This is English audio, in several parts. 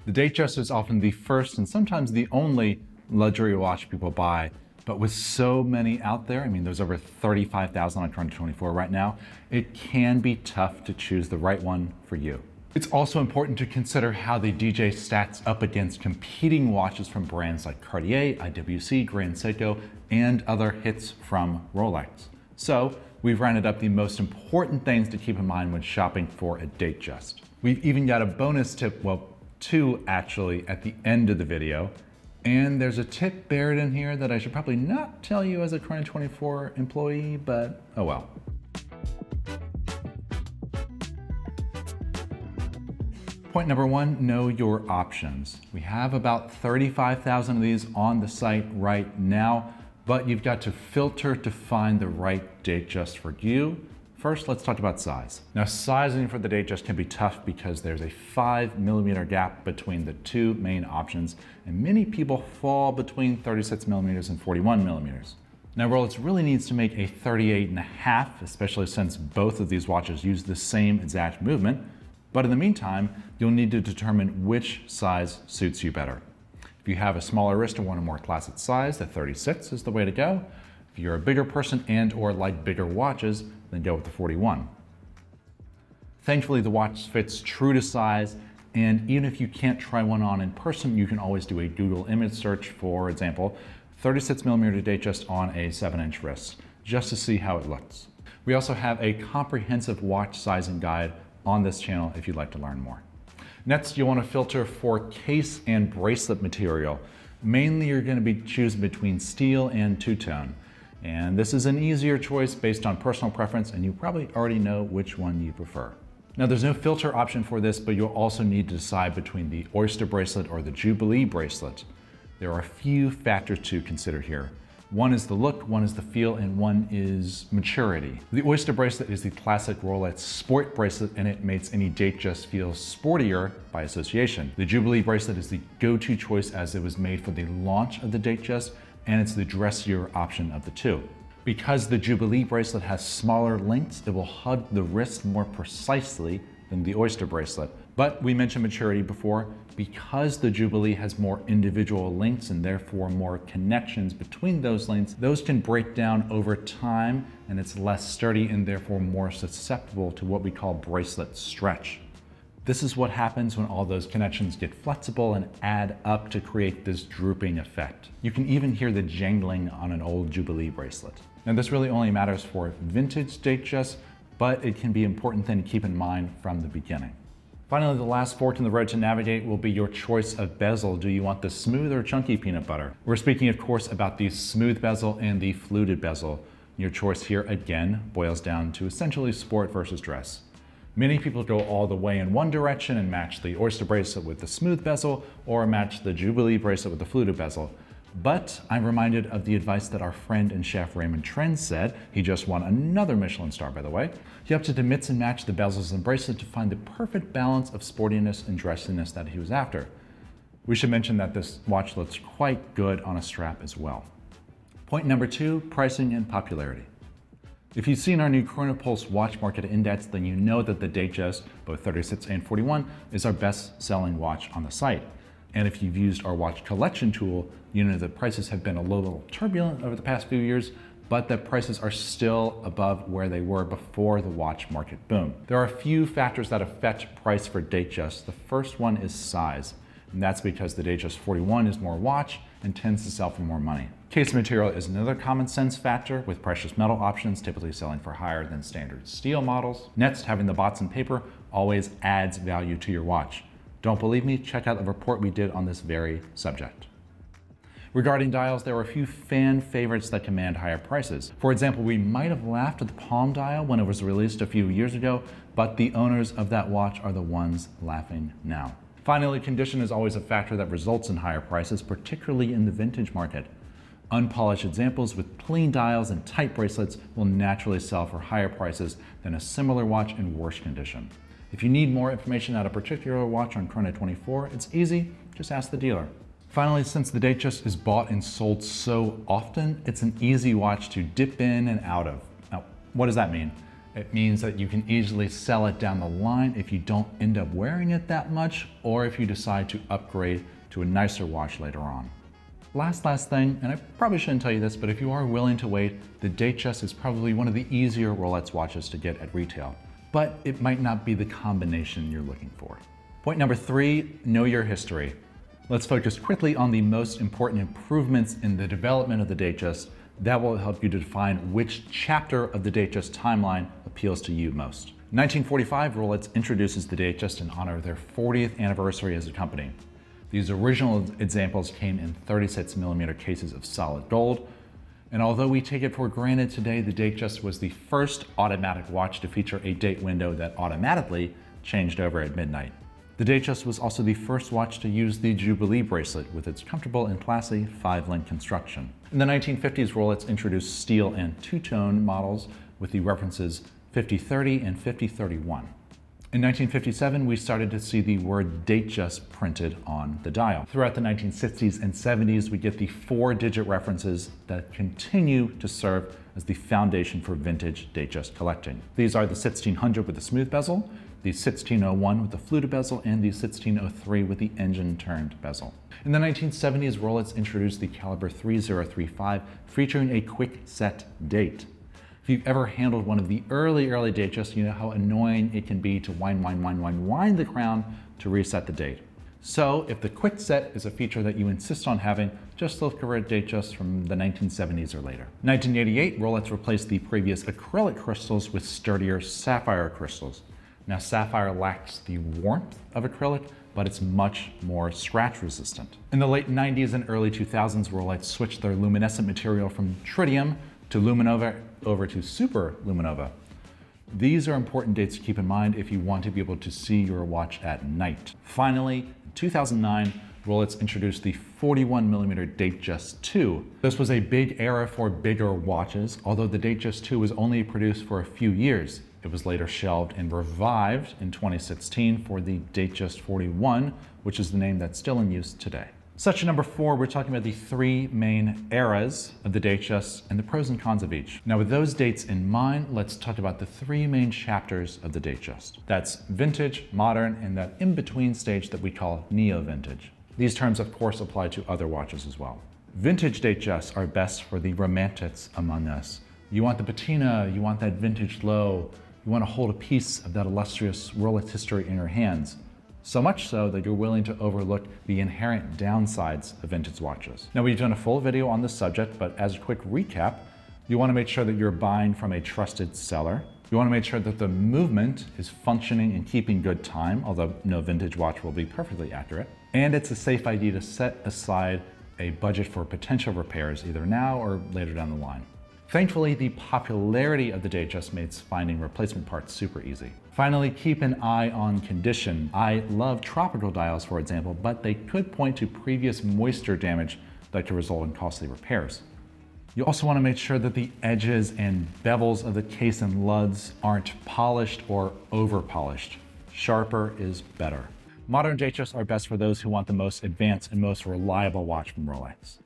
The Datejust is often the first and sometimes the only luxury watch people buy, but with so many out there, I mean, there's over 35,000 on Chrono24 right now, it can be tough to choose the right one for you. It's also important to consider how the DJ stacks up against competing watches from brands like Cartier, IWC, Grand Seiko, and other hits from Rolex. So we've rounded up the most important things to keep in mind when shopping for a Datejust. We've even got a bonus tip, well, two actually, at the end of the video. And there's a tip buried in here that I should probably not tell you as a Chrono24 employee, but oh well. Point number one, know your options. We have about 35,000 of these on the site right now, but you've got to filter to find the right Datejust for you. First, let's talk about size. Now, sizing for the Datejust can be tough because there's a 5mm gap between the two main options, and many people fall between 36mm and 41mm. Now, Rolex really needs to make a 38.5, especially since both of these watches use the same exact movement. But in the meantime, you'll need to determine which size suits you better. If you have a smaller wrist or want a more classic size, the 36 is the way to go. If you're a bigger person and or like bigger watches, then go with the 41. Thankfully, the watch fits true to size, and even if you can't try one on in person, you can always do a Google image search, for example, 36mm Datejust on a 7-inch wrist, just to see how it looks. We also have a comprehensive watch sizing guide on this channel if you'd like to learn more. Next, you'll want to filter for case and bracelet material. Mainly, you're going to be choosing between steel and two-tone. And this is an easier choice based on personal preference, and you probably already know which one you prefer. Now, there's no filter option for this, but you'll also need to decide between the Oyster bracelet or the Jubilee bracelet. There are a few factors to consider here. One is the look, one is the feel, and one is maturity. The Oyster bracelet is the classic Rolex sport bracelet, and it makes any Datejust feel sportier by association. The Jubilee bracelet is the go-to choice as it was made for the launch of the Datejust, and it's the dressier option of the two. Because the Jubilee bracelet has smaller links, it will hug the wrist more precisely than the Oyster bracelet. But we mentioned maturity before. Because the Jubilee has more individual links and therefore more connections between those links, those can break down over time, and it's less sturdy and therefore more susceptible to what we call bracelet stretch. This is what happens when all those connections get flexible and add up to create this drooping effect. You can even hear the jangling on an old Jubilee bracelet. Now, this really only matters for vintage Datejust, but it can be an important thing to keep in mind from the beginning. Finally, the last fork in the road to navigate will be your choice of bezel. Do you want the smooth or chunky peanut butter? We're speaking, of course, about the smooth bezel and the fluted bezel. Your choice here, again, boils down to essentially sport versus dress. Many people go all the way in one direction and match the Oyster bracelet with the smooth bezel or match the Jubilee bracelet with the fluted bezel. But I'm reminded of the advice that our friend and chef Raymond Trenz said. He just won another Michelin star, by the way. He opted to mix and match the bezels and bracelet to find the perfect balance of sportiness and dressiness that he was after. We should mention that this watch looks quite good on a strap as well. Point number two, pricing and popularity. If you've seen our new Chronopulse Watch Market Index, then you know that the Datejust, both 36 and 41, is our best-selling watch on the site. And if you've used our watch collection tool, you know that prices have been a little turbulent over the past few years, but that prices are still above where they were before the watch market boom. There are a few factors that affect price for Datejust. The first one is size, and that's because the Datejust 41 is more watch and tends to sell for more money. Case material is another common sense factor, with precious metal options typically selling for higher than standard steel models. Next, having the bots and paper always adds value to your watch. Don't believe me? Check out the report we did on this very subject. Regarding dials, there are a few fan favorites that command higher prices. For example, we might have laughed at the Palm dial when it was released a few years ago, but the owners of that watch are the ones laughing now. Finally, condition is always a factor that results in higher prices, particularly in the vintage market. Unpolished examples with clean dials and tight bracelets will naturally sell for higher prices than a similar watch in worse condition. If you need more information on a particular watch on Chrono24, it's easy, just ask the dealer. Finally, since the Datejust is bought and sold so often, it's an easy watch to dip in and out of. Now, what does that mean? It means that you can easily sell it down the line if you don't end up wearing it that much, or if you decide to upgrade to a nicer watch later on. Last thing, and I probably shouldn't tell you this, but if you are willing to wait, the Datejust is probably one of the easier Rolex watches to get at retail, but it might not be the combination you're looking for. Point number 3, know your history. Let's focus quickly on the most important improvements in the development of the Datejust that will help you to define which chapter of the Datejust timeline appeals to you most. In 1945, Rolex introduces the Datejust in honor of their 40th anniversary as a company. These original examples came in 36mm cases of solid gold, and although we take it for granted today, the Datejust was the first automatic watch to feature a date window that automatically changed over at midnight. The Datejust was also the first watch to use the Jubilee bracelet with its comfortable and classy 5-link construction. In the 1950s, Rolex introduced steel and two-tone models with the references 5030 and 5031. In 1957, we started to see the word Datejust printed on the dial. Throughout the 1960s and 70s, we get the 4-digit references that continue to serve as the foundation for vintage Datejust collecting. These are the 1600 with the smooth bezel, the 1601 with the fluted bezel, and the 1603 with the engine-turned bezel. In the 1970s, Rolex introduced the caliber 3035, featuring a quick set date. If you've ever handled one of the early Datejusts, you know how annoying it can be to wind the crown to reset the date. So if the quick set is a feature that you insist on having, just look for a Datejust from the 1970s or later. In 1988, Rolex replaced the previous acrylic crystals with sturdier sapphire crystals. Now, sapphire lacks the warmth of acrylic, but it's much more scratch resistant. In the late 90s and early 2000s, Rolex switched their luminescent material from tritium to luminova over to super luminova. These are important dates to keep in mind if you want to be able to see your watch at night. Finally, in 2009, Rolex introduced the 41mm Datejust 2. This was a big era for bigger watches, although the Datejust 2 was only produced for a few years. It was later shelved and revived in 2016 for the Datejust 41, which is the name that's still in use today. Section number 4, we're talking about the 3 main eras of the Datejust and the pros and cons of each. Now, with those dates in mind, let's talk about the 3 main chapters of the Datejust. That's vintage, modern, and that in-between stage that we call neo-vintage. These terms, of course, apply to other watches as well. Vintage Datejusts are best for the romantics among us. You want the patina, you want that vintage glow, you want to hold a piece of that illustrious Rolex history in your hands. So much so that you're willing to overlook the inherent downsides of vintage watches. Now, we've done a full video on this subject, but as a quick recap, you want to make sure that you're buying from a trusted seller. You want to make sure that the movement is functioning and keeping good time, although no vintage watch will be perfectly accurate. And it's a safe idea to set aside a budget for potential repairs either now or later down the line. Thankfully, the popularity of the Datejust makes finding replacement parts super easy. Finally, keep an eye on condition. I love tropical dials, for example, but they could point to previous moisture damage that could result in costly repairs. You also want to make sure that the edges and bevels of the case and lugs aren't polished or over-polished. Sharper is better. Modern Datejusts are best for those who want the most advanced and most reliable watch from Rolex.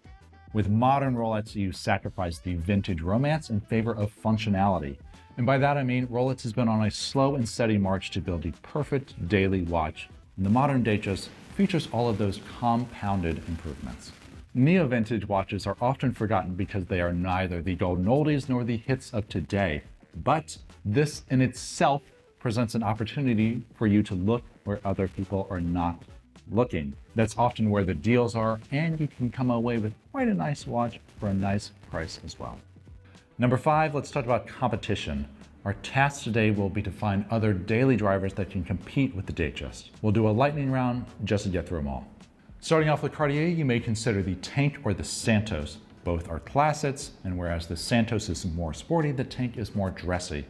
With modern Rolex, you sacrifice the vintage romance in favor of functionality. And by that I mean Rolex has been on a slow and steady march to build the perfect daily watch. And the modern Datejust features all of those compounded improvements. Neo-vintage watches are often forgotten because they are neither the golden oldies nor the hits of today. But this in itself presents an opportunity for you to look where other people are not looking. That's often where the deals are, and you can come away with quite a nice watch for a nice price as well. Number 5, let's talk about competition. Our task today will be to find other daily drivers that can compete with the Datejust. We'll do a lightning round just to get through them all. Starting off with Cartier, you may consider the Tank or the Santos. Both are classics, and whereas the Santos is more sporty, the Tank is more dressy.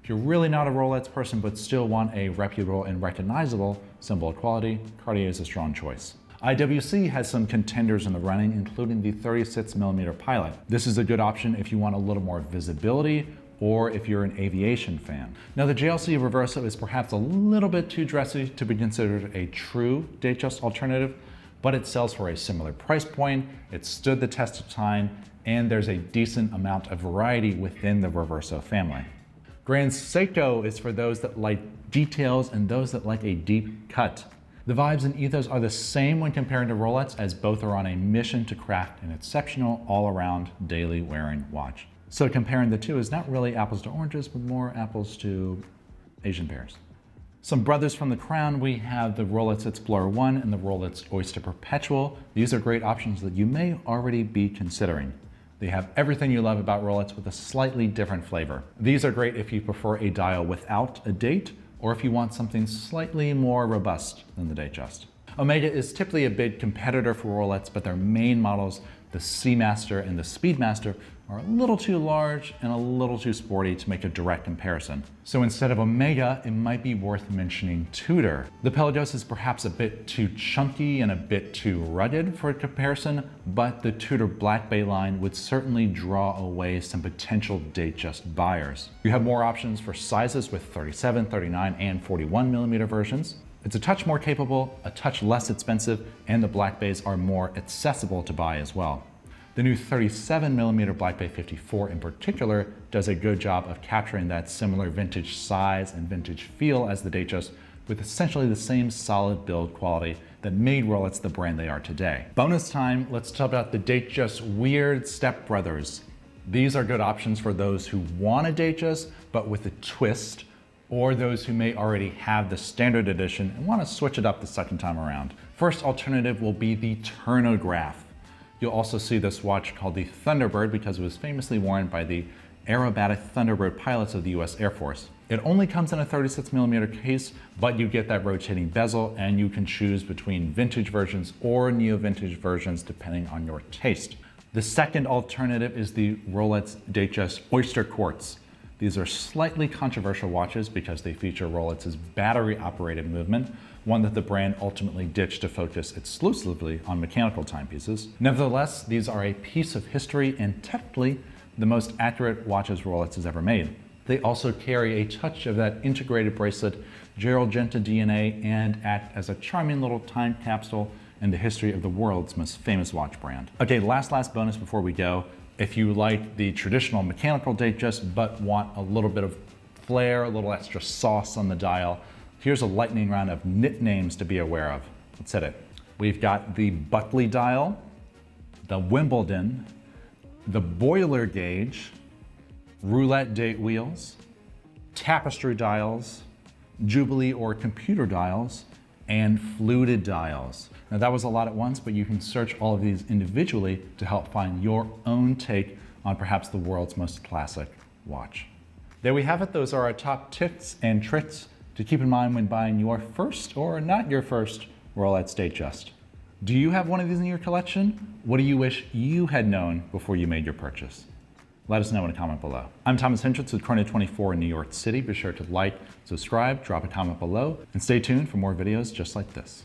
If you're really not a Rolex person but still want a reputable and recognizable symbol of quality, Cartier is a strong choice. IWC has some contenders in the running, including the 36mm Pilot. This is a good option if you want a little more visibility or if you're an aviation fan. Now, the JLC Reverso is perhaps a little bit too dressy to be considered a true Datejust alternative, but it sells for a similar price point, it stood the test of time, and there's a decent amount of variety within the Reverso family. Grand Seiko is for those that like details and those that like a deep cut. The vibes and ethos are the same when comparing to Rolex, as both are on a mission to craft an exceptional all-around daily wearing watch. So comparing the two is not really apples to oranges, but more apples to Asian pears. Some brothers from the crown, we have the Rolex Explorer 1 and the Rolex Oyster Perpetual. These are great options that you may already be considering. They have everything you love about Rolex with a slightly different flavor. These are great if you prefer a dial without a date, or if you want something slightly more robust than the Datejust. Omega is typically a big competitor for Rolex, but their main models, the Seamaster and the Speedmaster, are a little too large and a little too sporty to make a direct comparison. So instead of Omega, it might be worth mentioning Tudor. The Pelagos is perhaps a bit too chunky and a bit too rugged for a comparison, but the Tudor Black Bay line would certainly draw away some potential Datejust buyers. You have more options for sizes with 37, 39, and 41mm versions. It's a touch more capable, a touch less expensive, and the Black Bays are more accessible to buy as well. The new 37mm Black Bay 54 in particular does a good job of capturing that similar vintage size and vintage feel as the Datejust, with essentially the same solid build quality that made Rolex the brand they are today. Bonus time, let's talk about the Datejust Weird Stepbrothers. These are good options for those who want a Datejust, but with a twist, or those who may already have the standard edition and want to switch it up the second time around. First alternative will be the Turnograph. You'll also see this watch called the Thunderbird because it was famously worn by the aerobatic Thunderbird pilots of the US Air Force. It only comes in a 36mm case, but you get that rotating bezel and you can choose between vintage versions or neo-vintage versions depending on your taste. The second alternative is the Rolex Datejust Oyster Quartz. These are slightly controversial watches because they feature Rolex's battery-operated movement, one that the brand ultimately ditched to focus exclusively on mechanical timepieces. Nevertheless, these are a piece of history and technically the most accurate watches Rolex has ever made. They also carry a touch of that integrated bracelet, Gerald Genta DNA, and act as a charming little time capsule in the history of the world's most famous watch brand. Okay, last bonus before we go. If you like the traditional mechanical Datejust but want a little bit of flair, a little extra sauce on the dial, here's a lightning round of nicknames to be aware of. Let's hit it. We've got the Buckley dial, the Wimbledon, the boiler gauge, roulette date wheels, tapestry dials, Jubilee or computer dials, and fluted dials. Now that was a lot at once, but you can search all of these individually to help find your own take on perhaps the world's most classic watch. There we have it. Those are our top tips and tricks to keep in mind when buying your first or not your first Rolex Datejust. Do you have one of these in your collection? What do you wish you had known before you made your purchase? Let us know in a comment below. I'm Thomas Hendricks with Chrono24 in New York City. Be sure to like, subscribe, drop a comment below, and stay tuned for more videos just like this.